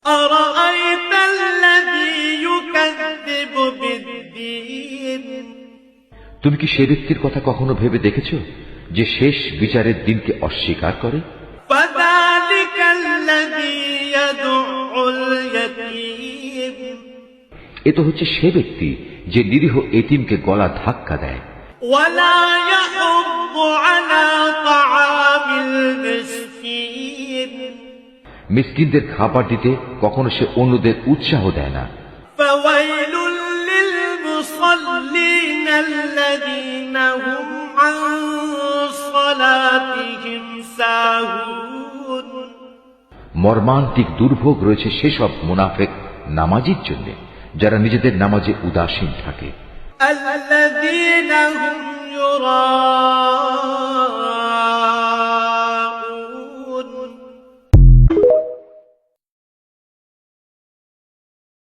أرأيت الذي يكذب بالدين তুমি কি সে ব্যক্তির কথা কখনো ভেবে দেখেছো যে শেষ বিচারের দিনকে অস্বীকার করে? فذلك الذي يدع اليتيم এ তো হচ্ছে সে ব্যক্তি যে নিরীহ এতিমকে গলা ধাক্কা দেয়। ولا يحض على طعام المسكين মিসকিনদের খাবার দিতে কখনো সে অন্যদের উৎসাহ দেয় না। فويل للمصلين الذين هم عن صلاتهم ساهون মর্মান্তিক দুর্ভোগ রয়েছে সেসব মুনাফিক নামাজীর জন্য যারা নিজেদের নামাজে উদাসীন থাকে। الذين هم يراءون